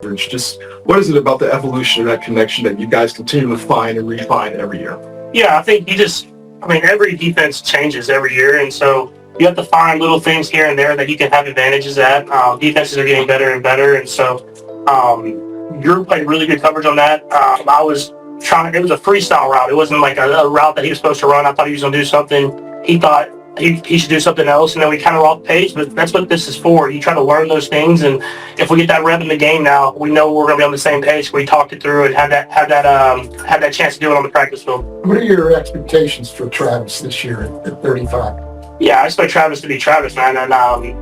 coverage. Just what is it about the evolution of that connection that you guys continue to find and refine every year? Yeah, I think every defense changes every year, and so you have to find little things here and there that you can have advantages at. Defenses are getting better and better, and so you're playing really good coverage on that. I was trying. It was a freestyle route. It wasn't like a route that he was supposed to run. I thought he was going to do something. He thought he should do something else, and then we kind of were off page. But that's what this is for. You try to learn those things, and if we get that rep in the game now, we know we're going to be on the same page. We talked it through and had that chance to do it on the practice field. What are your expectations for Travis this year at 35? Yeah, I expect Travis to be Travis, man. And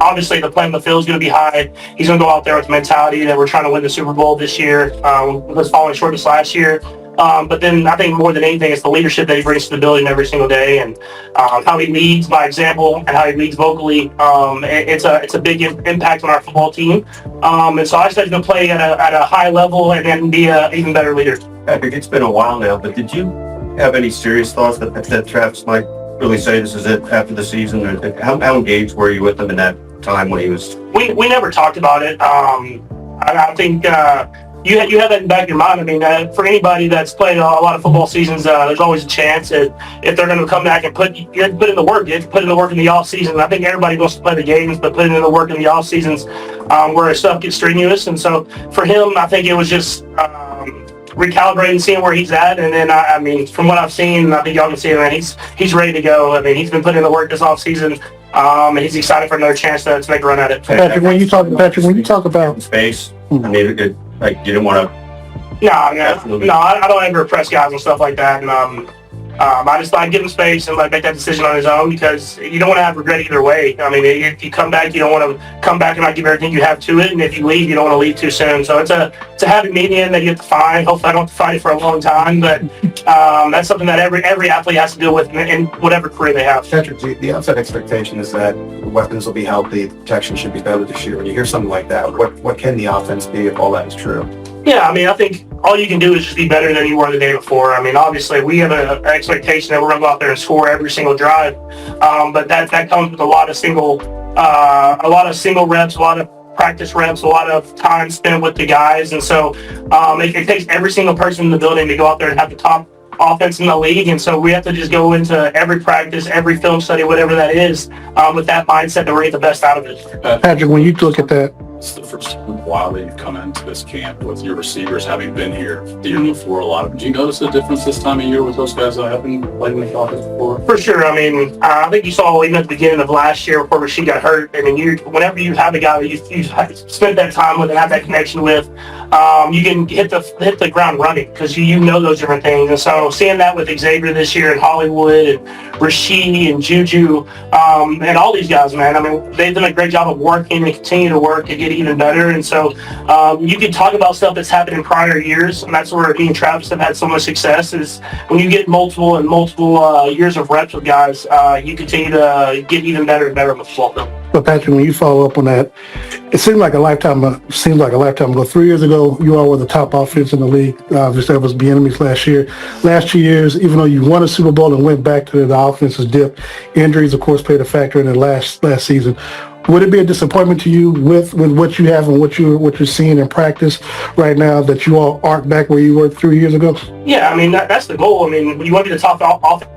obviously the playing the field is going to be high. He's going to go out there with the mentality that we're trying to win the Super Bowl this year. Was falling short this last year. But then I think more than anything, it's the leadership that he brings to the building every single day, and how he leads by example and how he leads vocally. It's a big impact on our football team. And so I expect him to play at a high level and then be an even better leader. Patrick, it's been a while now, but did you have any serious thoughts that Travis might really say this is it after the season? Or how engaged were you with him in that time when he was? We never talked about it. I think you have that in the back of your mind. I mean, for anybody that's played a lot of football seasons, there's always a chance that if they're going to come back and you have to put in the work. You have to put in the work in the off season. I think everybody wants to play the games, but putting in the work in the off seasons where stuff gets strenuous. And so for him, I think it was just recalibrating, seeing where he's at, and then I mean, from what I've seen, I think y'all can see him, and he's ready to go. I mean, he's been putting in the work this off season, and he's excited for another chance to make a run at it. Patrick, when you talk about space, I mean, like you didn't want to. No, I don't ever press guys and stuff like that, and I just like give him space and let him make that decision on his own, because you don't want to have regret either way. I mean, if you come back, you don't want to come back and not give everything you have to it, and if you leave, you don't want to leave too soon. So it's a happy medium that you have to find. Hopefully I don't have to find it for a long time, but that's something that every athlete has to deal with in whatever career they have. Patrick, the outside expectation is that the weapons will be healthy, the protection should be better this year. When you hear something like that, what can the offense be if all that is true? Yeah, I mean, I think all you can do is just be better than you were the day before. I mean, obviously, we have an expectation that we're going to go out there and score every single drive, but that comes with a lot of single reps, a lot of practice reps, a lot of time spent with the guys, and so it takes every single person in the building to go out there and have the top offense in the league, and so we have to just go into every practice, every film study, whatever that is, with that mindset that we're going to get the best out of it. Patrick, when you look at that, it's the first while that you've come into this camp with your receivers having been here the year before. A lot of them. Do you notice a difference this time of year with those guys that haven't played in the offense before? For sure. I mean, I think you saw even at the beginning of last year before Rasheed got hurt. I mean, whenever you have a guy that you've spent that time with and have that connection with, you can hit the ground running because you know those different things. And so seeing that with Xavier this year and Hollywood and Rasheed and Juju and all these guys, man, I mean, they've done a great job of working and continue to work to get even better. And so you can talk about stuff that's happened in prior years, and that's where me and Travis have had so much success, is when you get multiple years of reps with guys, you continue to get even better and better with football field. But Patrick, when you follow up on that, it seemed like a lifetime ago. 3 years ago, you all were the top offense in the league. Obviously, that was Bieniemy's last year. Last 2 years, even though you won a Super Bowl and went back to the offense's dip, injuries, of course, played a factor in it last season. Would it be a disappointment to you with what you have and what you're seeing in practice right now that you all aren't back where you were 3 years ago? Yeah, I mean, that's the goal. I mean, you want to be the top offense.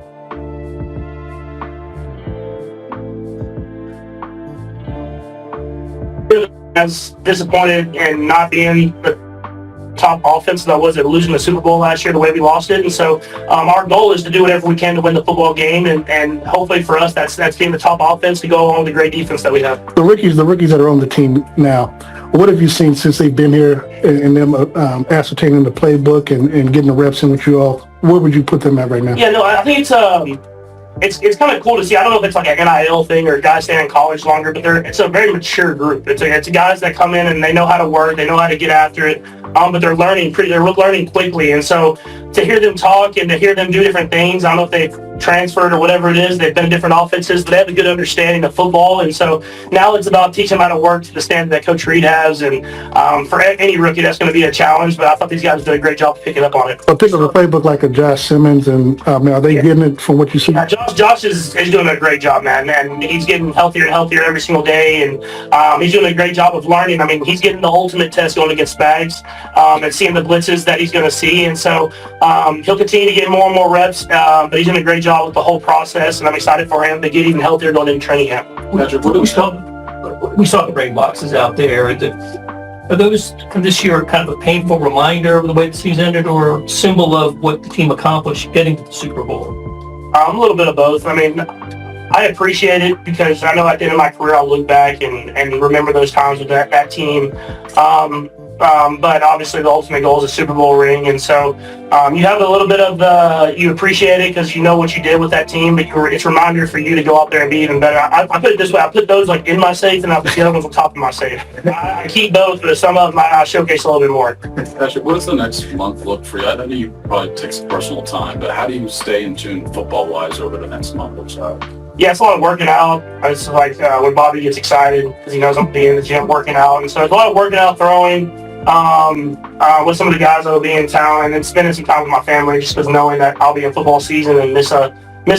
As disappointed in not being the top offense that was at losing the Super Bowl last year the way we lost it, and so our goal is to do whatever we can to win the football game, and hopefully for us that's being the top offense to go along with the great defense that we have. The rookies that are on the team now, what have you seen since they've been here and them ascertaining the playbook and getting the reps in with you all? Where would you put them at right now? Yeah, no, I think it's kind of cool to see. I don't know if it's like an NIL thing or guys staying in college longer, but it's a very mature group. It's guys that come in and they know how to work, they know how to get after it, but they're learning quickly. And so to hear them talk and to hear them do different things, I don't know if they've transferred or whatever it is. They've been in different offenses, but they have a good understanding of football. And so now it's about teaching them how to work to the standard that Coach Reed has. And for any rookie, that's going to be a challenge, but I thought these guys did a great job of picking up on it. I think of a playbook like a Josh Simmons, and are they getting it from what you see? Yeah, Josh is doing a great job, man, and he's getting healthier and healthier every single day, and he's doing a great job of learning. I mean, he's getting the ultimate test going against Spags, and seeing the blitzes that he's going to see, and so he'll continue to get more and more reps, but he's doing a great job with the whole process, and I'm excited for him to get even healthier going into training camp. Patrick, what do We saw the brain boxes out there. Are those from this year kind of a painful reminder of the way the season ended, or a symbol of what the team accomplished getting to the Super Bowl? A little bit of both. I mean, I appreciate it because I know at the end of my career I'll look back and remember those times with that team. But obviously the ultimate goal is a Super Bowl ring, and so you have a little bit of you appreciate it because you know what you did with that team, but it's a reminder for you to go out there and be even better. I put it this way: I put those like in my safe, and I put the other ones on top of my safe. I keep both, but some of them I showcase a little bit more. Patrick, what does the next month look for you? I know you probably take some personal time, but how do you stay in tune football-wise over the next month or so? Yeah, it's a lot of working out. It's like when Bobby gets excited because he knows I'm being in the gym working out, and so it's a lot of working out, throwing. With some of the guys that will be in town, and then spending some time with my family just because knowing that I'll be in football season and miss a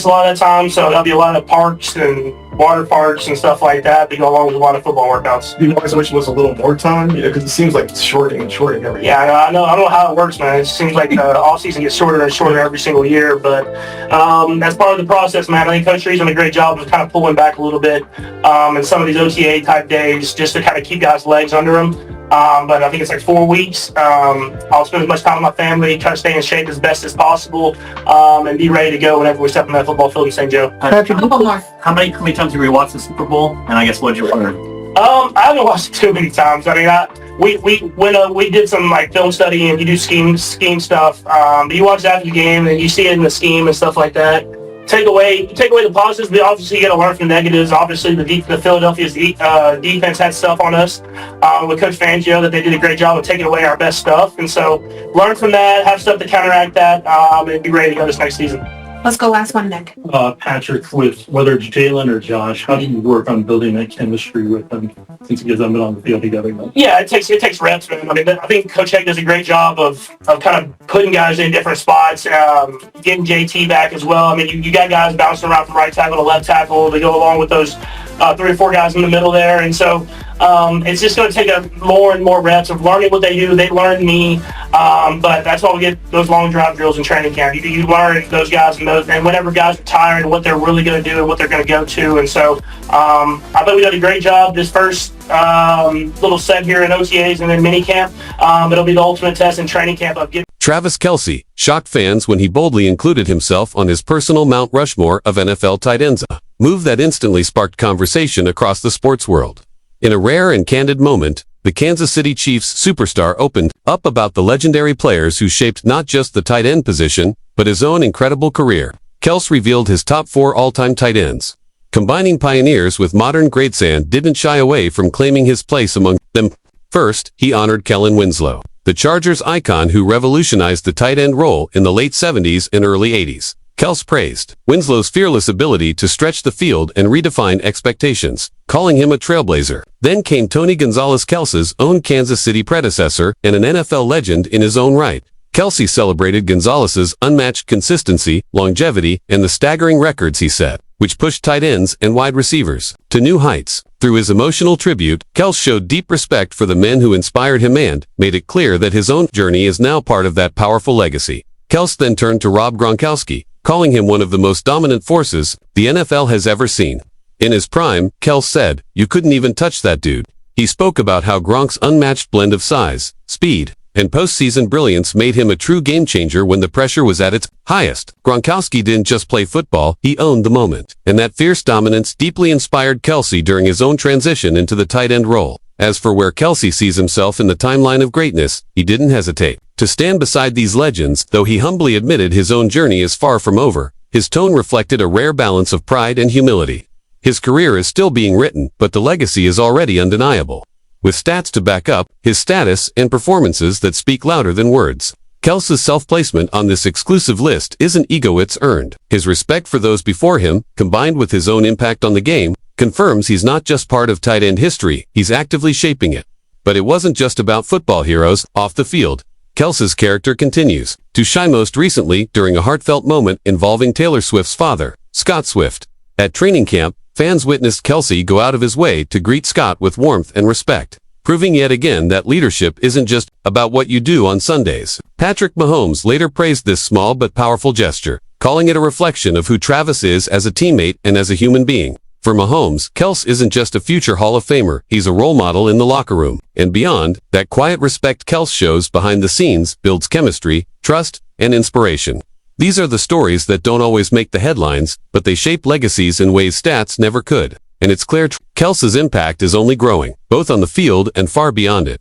lot of that time. So there'll be a lot of parks and water parks and stuff like that to go along with a lot of football workouts. Do you always wish it was a little more time? Because it seems like it's shorting and shorting every year. Yeah, I know. I don't know how it works, man. It seems like the off season gets shorter and shorter every single year, but that's part of the process, man. I think Coach Reed's done a great job of kind of pulling back a little bit, and some of these OTA type days just to kind of keep guys' legs under them. But I think it's like 4 weeks. I'll spend as much time with my family, try to stay in shape as best as possible, and be ready to go whenever we step on that football field in St. Joe. Patrick, How many times have you watched the Super Bowl? And I guess what did you learn? I haven't watched it too many times. I mean, we did some like film study and you do scheme stuff. But you watch after the game and you see it in the scheme and stuff like that. Take away the positives, but obviously you got to learn from the negatives. Obviously, the Philadelphia's defense had stuff on us with Coach Fangio that they did a great job of taking away our best stuff, and so learn from that, have stuff to counteract that, and be ready to go this next season. Let's go last one, Nick. Patrick, with whether it's Jalen or Josh, how do you work on building that chemistry with them since you guys haven't been on the field together? Yeah, it takes reps, man. I mean, I think Coach Heck does a great job of kind of putting guys in different spots, getting JT back as well. I mean, you got guys bouncing around from right tackle to left tackle to go along with those 3 or 4 guys in the middle there, and so it's just going to take more and more reps of learning what they do. They learn me, but that's why we get those long drive drills in training camp. You learn those guys and whenever guys are tired and what they're really going to do and what they're going to go to. And so I thought we did a great job this first little set here in OTAs and then mini camp. It'll be the ultimate test in training camp of getting. Travis Kelce shocked fans when he boldly included himself on his personal Mount Rushmore of NFL tight ends, a move that instantly sparked conversation across the sports world. In a rare and candid moment, the Kansas City Chiefs superstar opened up about the legendary players who shaped not just the tight end position, but his own incredible career. Kelce revealed his top 4 all-time tight ends. Combining pioneers with modern greats, and didn't shy away from claiming his place among them. First, he honored Kellen Winslow, the Chargers icon who revolutionized the tight end role in the late 70s and early 80s. Kelce praised Winslow's fearless ability to stretch the field and redefine expectations, calling him a trailblazer. Then came Tony Gonzalez, Kelce's own Kansas City predecessor and an NFL legend in his own right. Kelce celebrated Gonzalez's unmatched consistency, longevity, and the staggering records he set, which pushed tight ends and wide receivers to new heights. Through his emotional tribute, Kelce showed deep respect for the men who inspired him and made it clear that his own journey is now part of that powerful legacy. Kelce then turned to Rob Gronkowski, calling him one of the most dominant forces the NFL has ever seen. In his prime, Kelce said, "You couldn't even touch that dude." He spoke about how Gronk's unmatched blend of size, speed, and postseason brilliance made him a true game changer when the pressure was at its highest. Gronkowski didn't just play football, he owned the moment. And that fierce dominance deeply inspired Kelce during his own transition into the tight end role. As for where Kelce sees himself in the timeline of greatness, he didn't hesitate to stand beside these legends. Though he humbly admitted his own journey is far from over, his tone reflected a rare balance of pride and humility. His career is still being written, but the legacy is already undeniable, with stats to back up his status and performances that speak louder than words. Kelce's self-placement on this exclusive list isn't ego, it's earned. His respect for those before him, combined with his own impact on the game, confirms he's not just part of tight end history, he's actively shaping it. But it wasn't just about football heroes off the field. Kelce's character continues to shine most recently during a heartfelt moment involving Taylor Swift's father, Scott Swift. At training camp, fans witnessed Kelce go out of his way to greet Scott with warmth and respect, proving yet again that leadership isn't just about what you do on Sundays. Patrick Mahomes later praised this small but powerful gesture, calling it a reflection of who Travis is as a teammate and as a human being. For Mahomes, Kelce isn't just a future Hall of Famer, he's a role model in the locker room. And beyond, that quiet respect Kelce shows behind the scenes builds chemistry, trust, and inspiration. These are the stories that don't always make the headlines, but they shape legacies in ways stats never could. And it's clear Kelce's impact is only growing, both on the field and far beyond it.